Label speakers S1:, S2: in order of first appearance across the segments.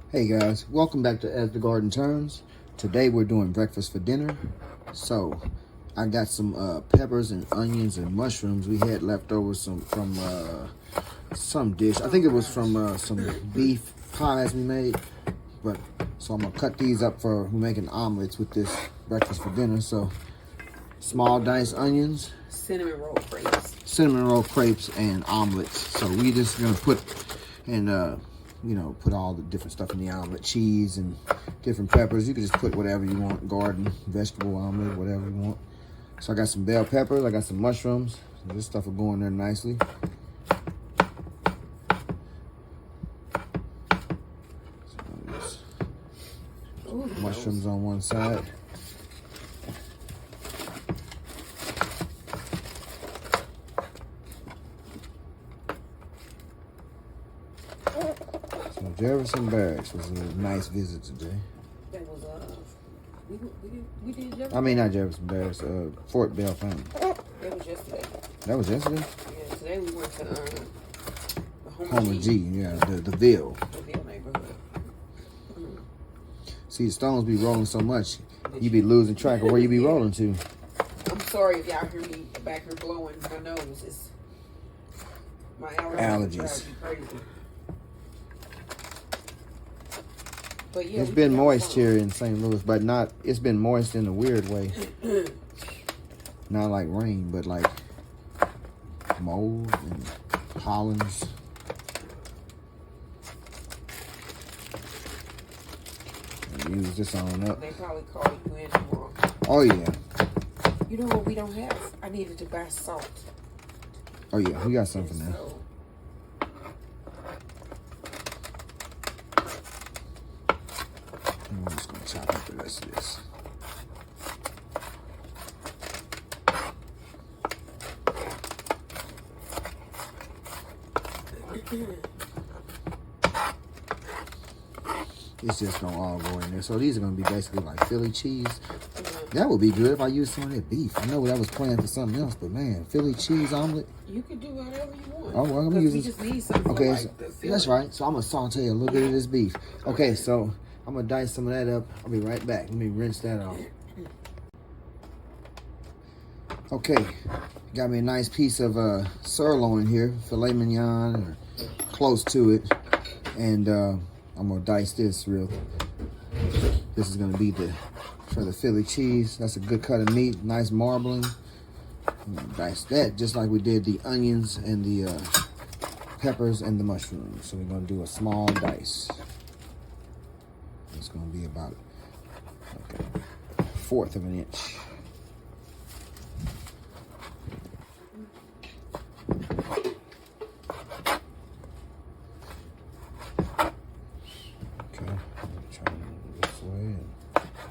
S1: Hey guys, welcome back to As the Garden Turns. Today we're doing breakfast for dinner. So I got some peppers and onions and mushrooms. We had leftovers from some dish. I think it was from some beef pies we made. But so I'm gonna cut these up for making omelets with this breakfast for dinner. So small diced onions,
S2: cinnamon roll crepes,
S1: and omelets. So we just gonna put and put all the different stuff in the omelet, cheese and different peppers. You can just put whatever you want, garden, vegetable omelet, whatever you want. So I got some bell peppers, I got some mushrooms. So this stuff will go in there nicely. So mushrooms on one side. So Jefferson Barracks was a nice visit today.
S2: That was we did Jefferson.
S1: I mean not Jefferson Barracks, Fort Bell Fountain.
S2: That was yesterday.
S1: That was yesterday?
S2: Yeah, today we went to the
S1: Homer G, yeah, the Ville.
S2: The Ville neighborhood.
S1: See, the stones be rolling so much, you be losing track of where you be rolling to.
S2: I'm sorry if y'all hear me back here blowing my nose. It's my allergies. Crazy. But yeah,
S1: it's been moist here in St. Louis, but not, it's been moist in a weird way. Not like rain, but like mold and pollens. Use this on up.
S2: They probably call you in tomorrow.
S1: Oh yeah.
S2: You know what we don't have? I needed to buy salt.
S1: Oh yeah, we got something now.
S2: So,
S1: I'm just gonna chop up the rest of this. It's just gonna all go in there. So these are gonna be basically like Philly cheese. That would be good if I used some of that beef. I know that was planned for something else, but man, Philly cheese omelet.
S2: you can do whatever you want.
S1: Oh, well, I'm gonna use
S2: we
S1: this.
S2: just need something.
S1: Okay,
S2: Like
S1: so,
S2: the
S1: that's right. So I'm gonna saute a little bit of this beef. Okay, so I'm gonna dice some of that up. I'll be right back. Let me rinse that off. Okay, got me a nice piece of sirloin here, filet mignon, or close to it, and I'm gonna dice this real. This is gonna be for the Philly cheese. That's a good cut of meat, nice marbling. I'm gonna dice that just like we did the onions and the peppers and the mushrooms. So we're gonna do a small dice. It's gonna be about like a 1/4 of an inch. Okay, I'm trying to move this way.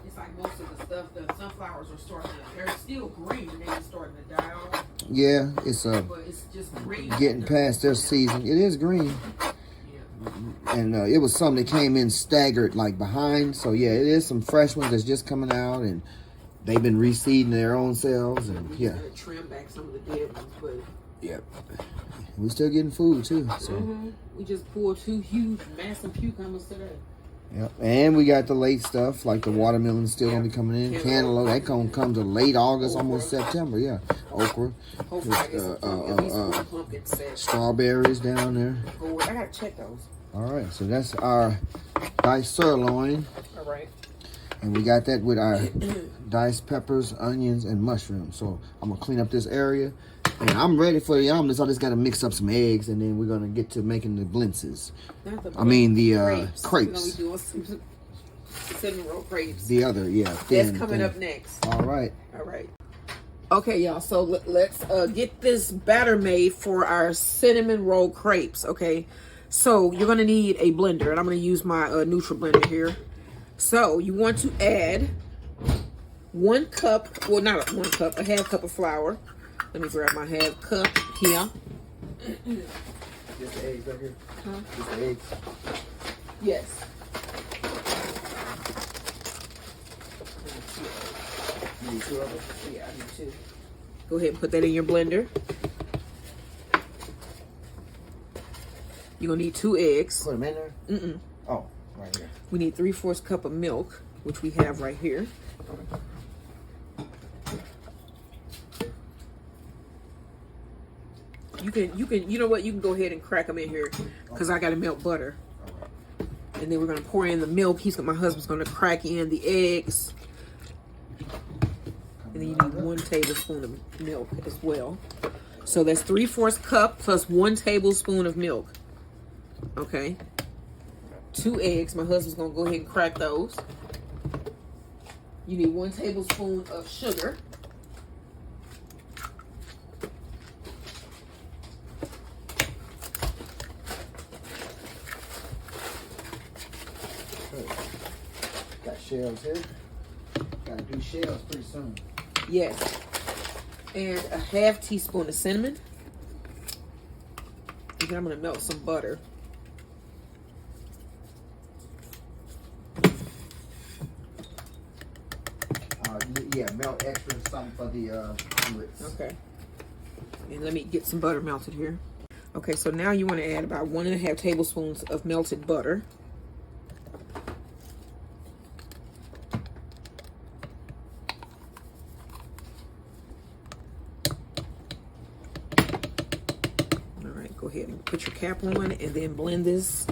S2: It's like most of the stuff, the sunflowers are starting to, they're still green, and they're starting to die off.
S1: Yeah, it's
S2: But it's just green.
S1: getting past their season. It is green.
S2: Yeah.
S1: And it was some that came in staggered like behind. So yeah, it is some fresh ones that's just coming out, and they've been reseeding their own selves. And
S2: We
S1: yeah,
S2: just gotta trim back some of the dead ones, but
S1: yep. We still getting food too. So
S2: we just pulled 2 huge, massive cucumbers today.
S1: yep. And we got the late stuff like the watermelon still gonna be coming in. Cantaloupe, that gonna come to late August, almost September. Yeah, okra.
S2: Hopefully I get some at least 1 pumpkin set.
S1: Strawberries down there.
S2: I gotta check those.
S1: All right, so that's our diced sirloin.
S2: All right.
S1: And we got that with our diced peppers, onions, and mushrooms. So I'm gonna clean up this area. And I'm ready for the omelets. I just gotta mix up some eggs, and then we're gonna get to making the blintzes.
S2: The
S1: I mean the
S2: crepes. We're gonna be
S1: crepes.
S2: doing some cinnamon roll crepes.
S1: The other, yeah.
S2: That's coming up next.
S1: All right.
S2: All right. Okay, y'all. So let's get this batter made for our cinnamon roll crepes. Okay. So you're gonna need a blender, and I'm gonna use my Neutral blender here. So you want to add 1 cup, well not 1 cup, a 1/2 cup of flour. Let me grab my 1/2 cup here.
S1: Just the eggs right here.
S2: Huh?
S1: Just the eggs.
S2: Yes.
S1: You need 2 of them?
S2: Yeah, I need 2. Go ahead and put that in your blender. You're gonna need 2 eggs.
S1: Put them in there?
S2: Mm-mm.
S1: Oh, right here.
S2: We need 3/4 cup of milk, which we have right here. You know what? You can go ahead and crack them in here because I got to melt butter. And then we're going to pour in the milk. My husband's going to crack in the eggs. And then you need 1 tablespoon of milk as well. So that's 3/4 cup plus 1 tablespoon of milk. Okay. 2 eggs. My husband's going to go ahead and crack those. You need 1 tablespoon of sugar.
S1: Got shells here. Gotta do shells pretty soon.
S2: Yes. And a 1/2 teaspoon of cinnamon. And then I'm going to melt some butter.
S1: Yeah, melt extra something for the omelets.
S2: Okay. And let me get some butter melted here. Okay, so now you want to add about 1.5 tablespoons of melted butter. All right, go ahead and put your cap on and then blend this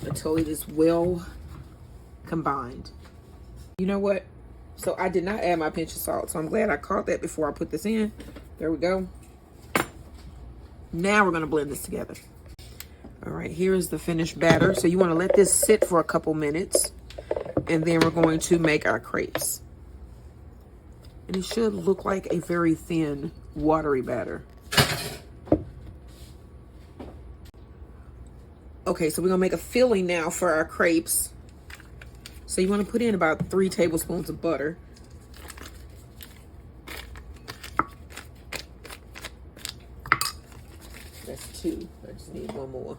S2: until it is well combined. You know what? So I did not add my pinch of salt, so I'm glad I caught that before I put this in. There we go. Now we're going to blend this together. All right, here is the finished batter. So you want to let this sit for a couple minutes, and then we're going to make our crepes. And it should look like a very thin, watery batter. Okay, so we're going to make a filling now for our crepes. So you want to put in about 3 tablespoons of butter. That's 2. I just need 1 more.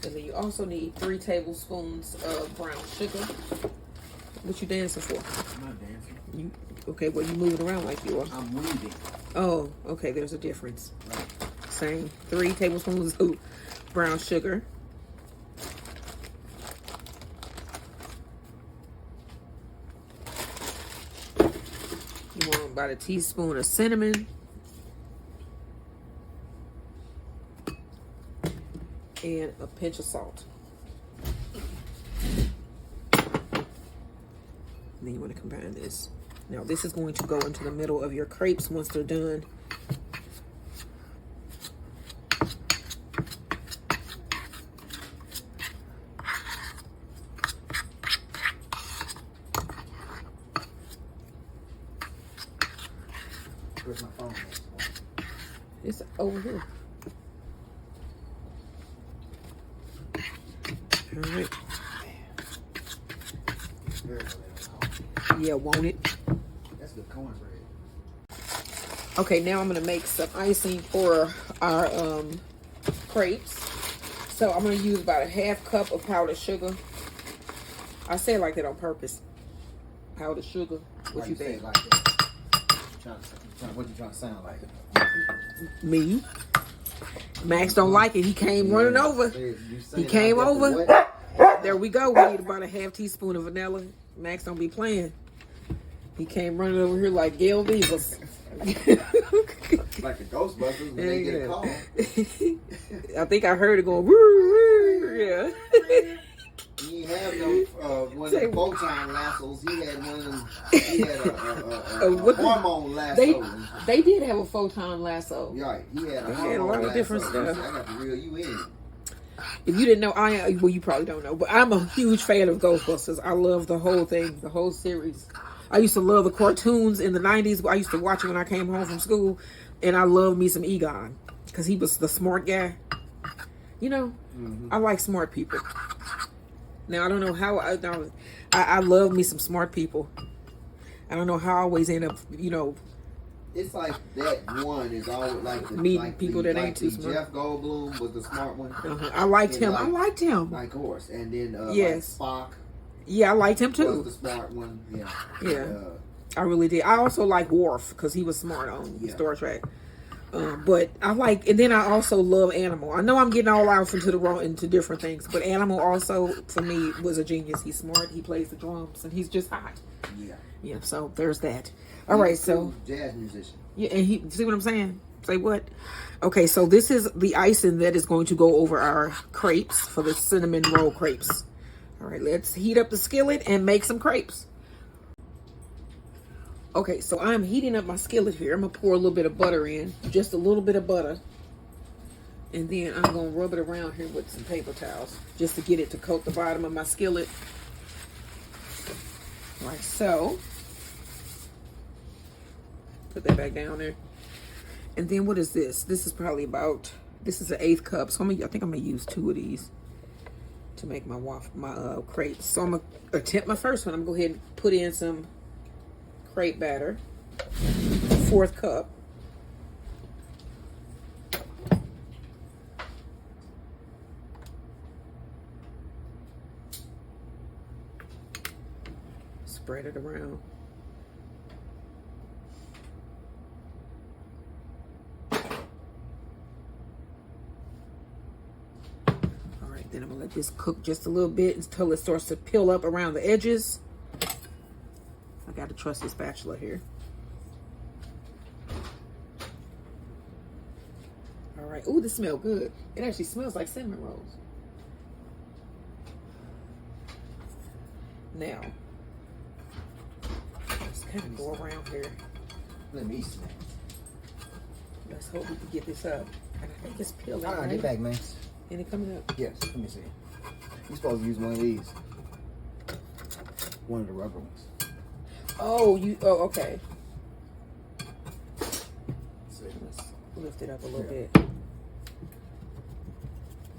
S2: And then you also need 3 tablespoons of brown sugar. What you dancing for?
S1: I'm not dancing.
S2: Okay, well, you moving around like you are.
S1: I'm weaving.
S2: Oh, okay, there's a difference.
S1: Right.
S2: Same. 3 tablespoons of brown sugar. You want about a teaspoon of cinnamon. And a pinch of salt. And then you want to combine this. Now this is going to go into the middle of your crepes once they're done.
S1: Where's my phone?
S2: It's over here. All right. Yeah, won't it?
S1: That's good cornbread.
S2: Okay, now I'm gonna make some icing for our crepes. So I'm gonna use about a 1/2 cup of powdered sugar. I say it like that on purpose. Powdered sugar. What you think?
S1: Like that? What you trying to sound like?
S2: Me. Max don't like it. He came running over. He came
S1: like
S2: over.
S1: What?
S2: There we go. We need about a 1/2 teaspoon of vanilla. Max don't be playing. He came running over here like Gail Beavers.
S1: Like the Ghostbusters when they get a call.
S2: I think I heard it going. Woo, woo, yeah.
S1: He didn't have no one of the photon lassos. He had one of them. He had a hormone lasso.
S2: They did have a photon lasso.
S1: Right. He had a
S2: hormone lot of lasso. Different stuff.
S1: I got to reel you in.
S2: If you didn't know, well, you probably don't know, but I'm a huge fan of Ghostbusters. I love the whole thing, the whole series. I used to love the cartoons in the 90s. I used to watch it when I came home from school, and I love me some Egon because he was the smart guy. You know, I like smart people. Now, I don't know how I love me some smart people. I don't know how I always end up, you know.
S1: It's like that one is always like
S2: meeting people that ain't too smart.
S1: Jeff Goldblum was the smart one.
S2: I liked him. I liked him.
S1: Like course, and then
S2: yes,
S1: like Spock.
S2: Yeah, I liked him too.
S1: Was the smart one. Yeah.
S2: Yeah. I really did. I also like Worf because he was smart on Star Trek. But I like, and then I also love Animal. I know I'm getting all out into different things, but Animal also for me was a genius. He's smart. He plays the drums, and he's just hot.
S1: Yeah.
S2: Yeah. So there's that. All right. So
S1: jazz musician.
S2: yeah, and he see what I'm saying. Say what? Okay. So this is the icing that is going to go over our crepes for the cinnamon roll crepes. All right. Let's heat up the skillet and make some crepes. Okay, so I'm heating up my skillet here. I'm going to pour a little bit of butter in. Just a little bit of butter. And then I'm going to rub it around here with some paper towels. Just to get it to coat the bottom of my skillet. Like so. Put that back down there. And then what is this? This is probably about, this is an 1/8 cup. So I think I'm going to use 2 of these to make my crepes. So I'm going to attempt my first one. I'm going to go ahead and put in some crepe batter, 1/4 cup. Spread it around. All right, then I'm gonna let this cook just a little bit until it starts to peel up around the edges. I got to trust the spatula here. All right. Ooh, this smells good. It actually smells like cinnamon rolls. Now, let's kind of go around here.
S1: Let me snack.
S2: Let's hope we can get this up. I think it's peeling. Right?
S1: Get back, man.
S2: And it coming up?
S1: Yes. Let me see. You're supposed to use one of these. One of the rubber ones.
S2: Oh, okay. Let's lift it up a little bit.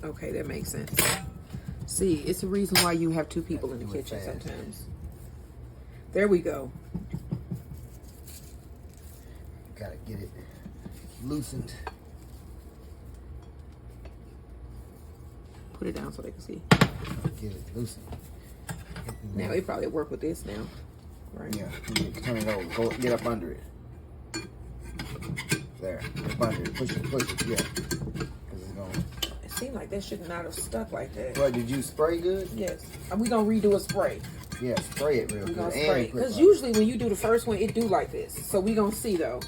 S2: Okay, that makes sense. See, it's the reason why you have 2 people in the kitchen sometimes. There we go.
S1: Gotta get it loosened.
S2: Put it down so they can see.
S1: Get it loosened.
S2: Now, it probably work with this now. Right.
S1: Yeah, turn it over. Go get up under it. There, up under it. Push it, yeah. Because it's going.
S2: It seemed like that should not have stuck like that.
S1: Well, did you spray good?
S2: Yes. And we gonna redo a spray.
S1: Yeah, spray it real good.
S2: We gonna spray because usually when you do the first one, it do like this. So we gonna see though.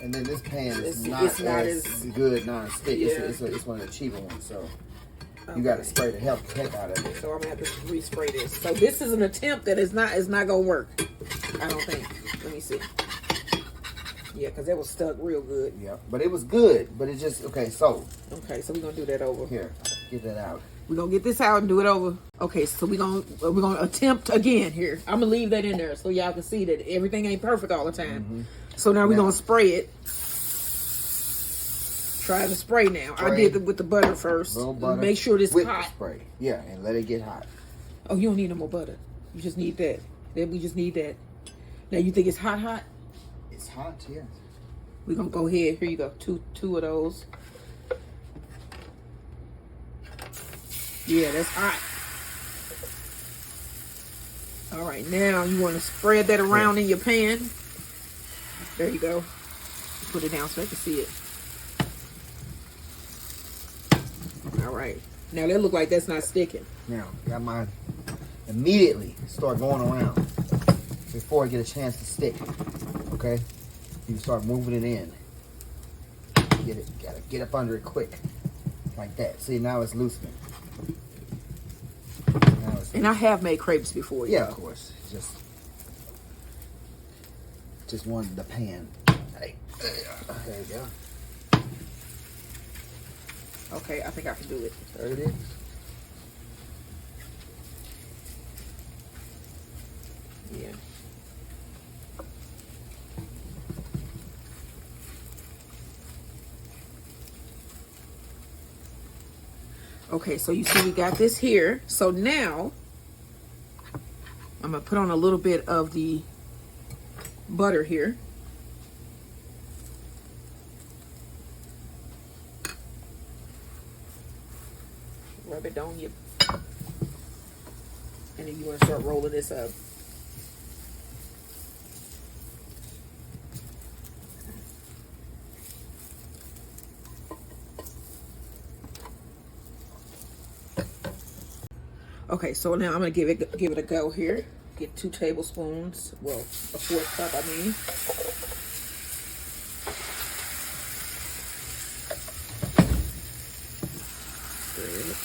S1: And then this pan is not as good non-stick. Yeah. It's one of the cheaper ones, so. Okay. You got to spray the heck out of it.
S2: So I'm gonna have to respray this. So this is an attempt that is not gonna work. I don't think. Let me see. Yeah, because it was stuck real good.
S1: Yeah, but it was good. But it just okay. So
S2: we're gonna do that over.
S1: Here, get that out.
S2: We're gonna get this out and do it over. Okay, so we're gonna attempt again here. I'm gonna leave that in there so y'all can see that everything ain't perfect all the time. Mm-hmm. So now we're gonna spray it. Try the spray now. I did it with the butter first. Butter make sure this hot.
S1: Spray. Yeah, and let it get hot.
S2: Oh, you don't need no more butter. You just need that. Then we just need that. Now you think it's hot?
S1: It's hot, yes.
S2: We're gonna go ahead. Here you go. Two of those. Yeah, that's hot. All right, now you want to spread that around in your pan. There you go. Put it down so I can see it. All right. Now that look like that's not sticking.
S1: Now, got mine. Immediately start going around before I get a chance to stick. Okay? You start moving it in. Gotta get up under it quick. Like that. See, now it's loosening.
S2: And I have made crepes before.
S1: Yeah, of course. Just wanted the pan. Hey, there you go.
S2: Okay, I think I can do it.
S1: There it is.
S2: Yeah. Okay, so you see we got this here. So now I'm gonna put on a little bit of the butter here. Rub it on you. And then you want to start rolling this up. Okay, so now I'm gonna give it a go here. Get 2 tablespoons, well, a 4th cup, I mean. Good.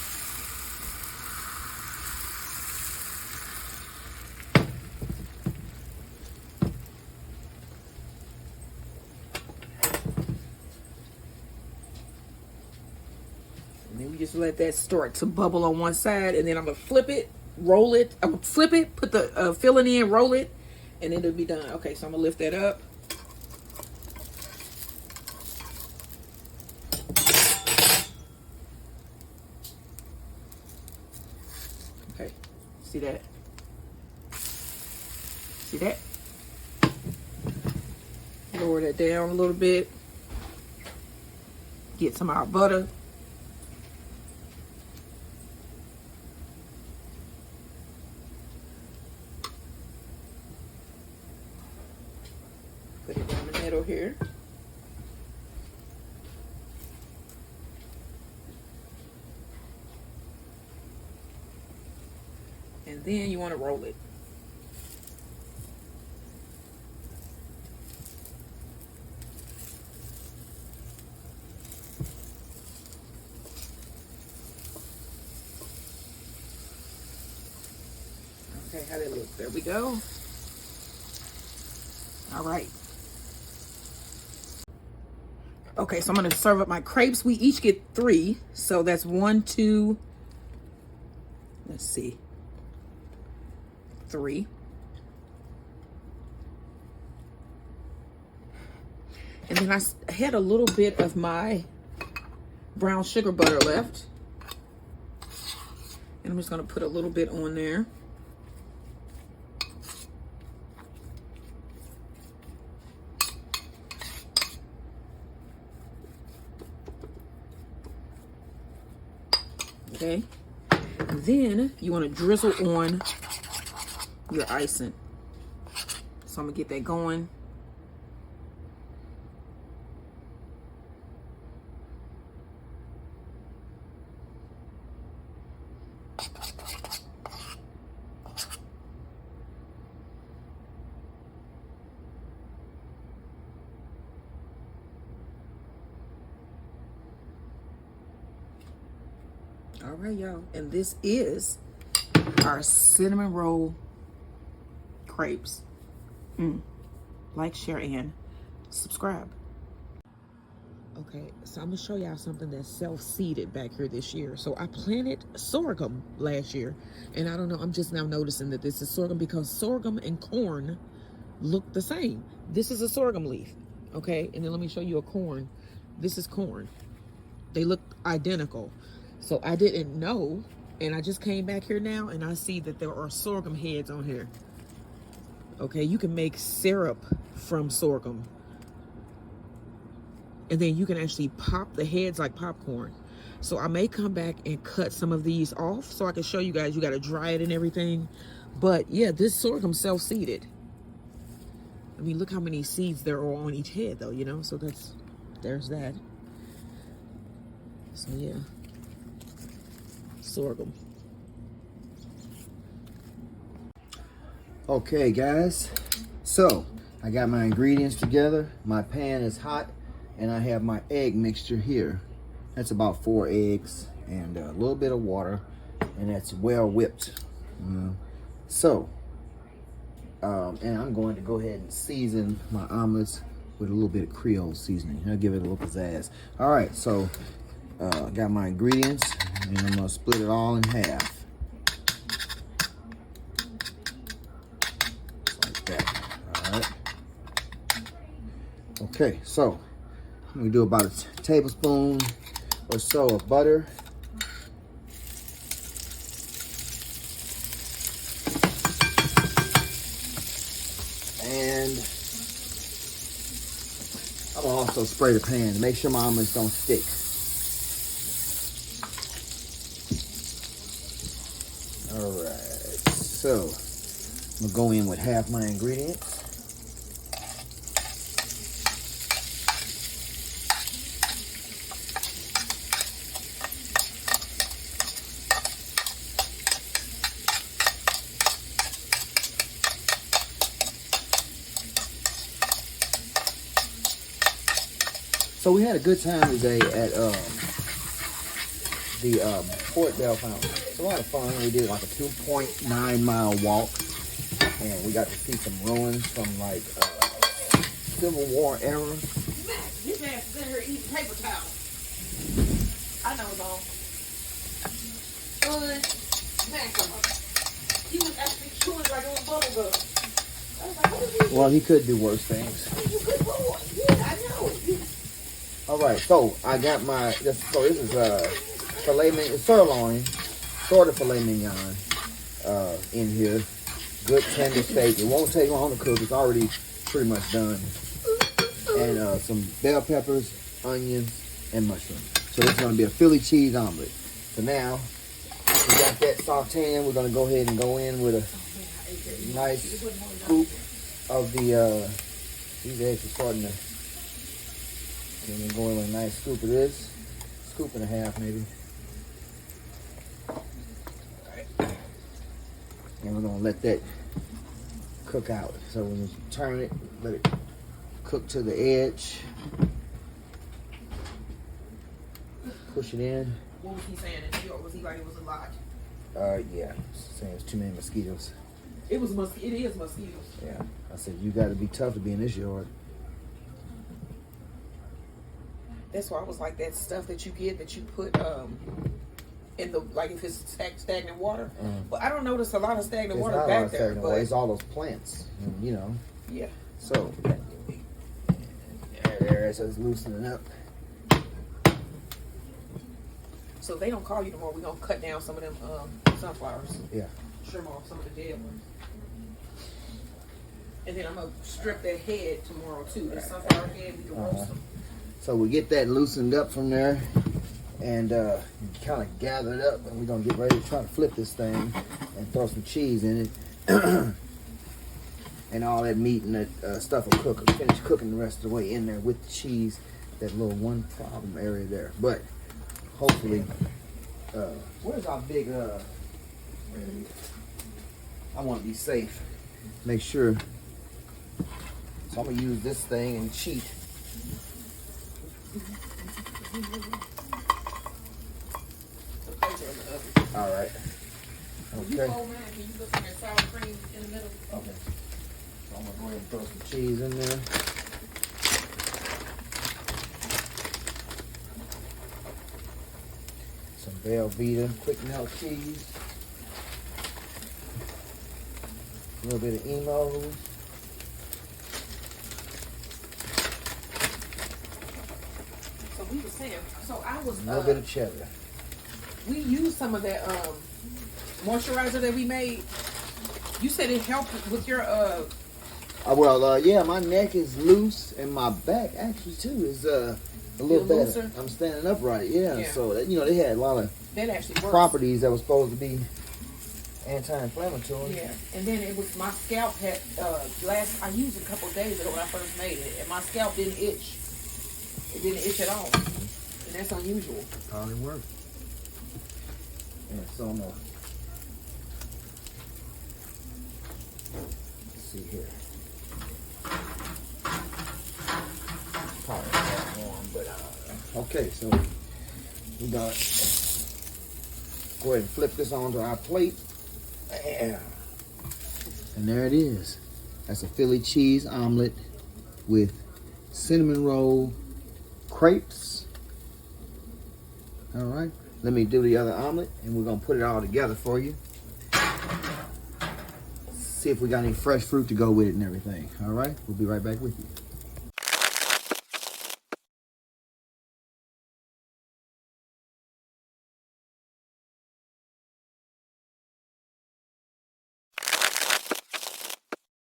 S2: And then we just let that start to bubble on one side, and then I'm gonna flip it, roll it. I'm gonna flip it, put the filling in, roll it, and it'll be done. Okay, so I'm gonna lift that up. Okay, see that? See that? Lower that down a little bit. Get some of our butter. Put it down the middle here. And then you want to roll it. Okay, how they look? There we go. All right. Okay, so I'm gonna serve up my crepes. We each get 3, so that's 1, 2. Let's see, 3. And then I had a little bit of my brown sugar butter left, and I'm just gonna put a little bit on there. Okay, and then you want to drizzle on your icing. So I'm gonna get that going. All right, y'all, and this is our cinnamon roll crepes. Like, share, and subscribe. Okay, so I'm gonna show y'all something that's self-seeded back here this year. So I planted sorghum last year, and I don't know, I'm just now noticing that this is sorghum because sorghum and corn look the same. This is a sorghum leaf, okay? And then let me show you a corn. This is corn. They look identical. So I didn't know, and I just came back here now, and I see that there are sorghum heads on here. Okay, you can make syrup from sorghum. And then you can actually pop the heads like popcorn. So I may come back and cut some of these off so I can show you guys. You got to dry it and everything. But yeah, this sorghum self-seeded. I mean, look how many seeds there are on each head though, you know? So there's that. So yeah, sorghum.
S1: Okay, guys. So I got my ingredients together. My pan is hot. And I have my egg mixture here. That's about 4 eggs and a little bit of water, and that's well whipped. So, and I'm going to go ahead and season my omelets with a little bit of Creole seasoning. I'll give it a little pizzazz. All right, so I got my ingredients, and I'm gonna split it all in half. Like that. All right. Okay, so we do about a tablespoon or so of butter. And I will also spray the pan to make sure my omelets don't stick. All right, so I'm gonna go in with half my ingredients. So we had a good time today at the Fort Bell Fountain. It's a lot of fun. We did like a 2.9-mile walk, and we got to see some ruins from like Civil War era.
S2: His ass is in here eating paper towels. I know it's on. He was actually chewing like it was bubble gum. I was like, what is he?
S1: Well, he could do worse things.
S2: He's a good boy. Yeah, I know.
S1: All right, so I got my. This is filet mignon, sirloin, sort of filet mignon in here. Good tender steak. It won't take long to cook. It's already pretty much done. And some bell peppers, onions, and mushrooms. So this is going to be a Philly cheese omelet. So now we got that sauteing. We're going to go ahead and go in with a nice scoop of the. These eggs are starting to. And then go in with a nice scoop of this. Scoop and a half, maybe. And we're gonna let that cook out. So when you turn it, let it cook to the edge. Push it in.
S2: What was he saying? Was he like it was a lot?
S1: Yeah. Saying it's too many mosquitoes.
S2: It is mosquitoes.
S1: Yeah. I said you got to be tough to be in this yard.
S2: That's why I was like that stuff that you get that you put in the like if it's stagnant water. But I don't notice a lot of stagnant water back there. But
S1: it's all those plants, and, you know.
S2: Yeah.
S1: So there, so it's loosening up.
S2: So if they don't call you tomorrow, we're gonna cut down some of them sunflowers.
S1: Yeah.
S2: Trim off some of the dead ones. And then I'm gonna strip their head tomorrow too. The sunflower head, we can roast them.
S1: So we get that loosened up from there, and kind of gather it up, and we're gonna get ready to try to flip this thing and throw some cheese in it, and all that meat and that stuff will cook. Finish cooking the rest of the way in there with the cheese. That little one problem area there, but hopefully, where's our big? I want to be safe. Make sure. So I'm gonna use this thing and cheat. All right. Okay.
S2: Sour cream in the middle.
S1: Okay. So I'm gonna go ahead and throw some cheese in there. Some Velveeta quick melt cheese. A little bit of emo.
S2: We were saying, so I was
S1: A little bit of cheddar.
S2: We used some of that moisturizer that we made. You said it helped with your
S1: yeah, my neck is loose and my back actually too is a little better.
S2: Looser?
S1: I'm standing upright, yeah. So that, they had a lot of
S2: that actually works.
S1: properties that were supposed to be anti-inflammatory.
S2: Yeah, and then it was my scalp had I used it a couple of days ago when I first made it, and my scalp didn't itch. It didn't itch at all, and that's unusual.
S1: Probably worked. Yeah, so I'm gonna see here. Probably not warm, but okay. So we got go ahead and flip this onto our plate. Yeah. And there it is. That's a Philly cheese omelet with cinnamon roll crepes. All right. Let me do the other omelet, and we're going to put it all together for you. See if we got any fresh fruit to go with it and everything. All right. We'll be right back with you.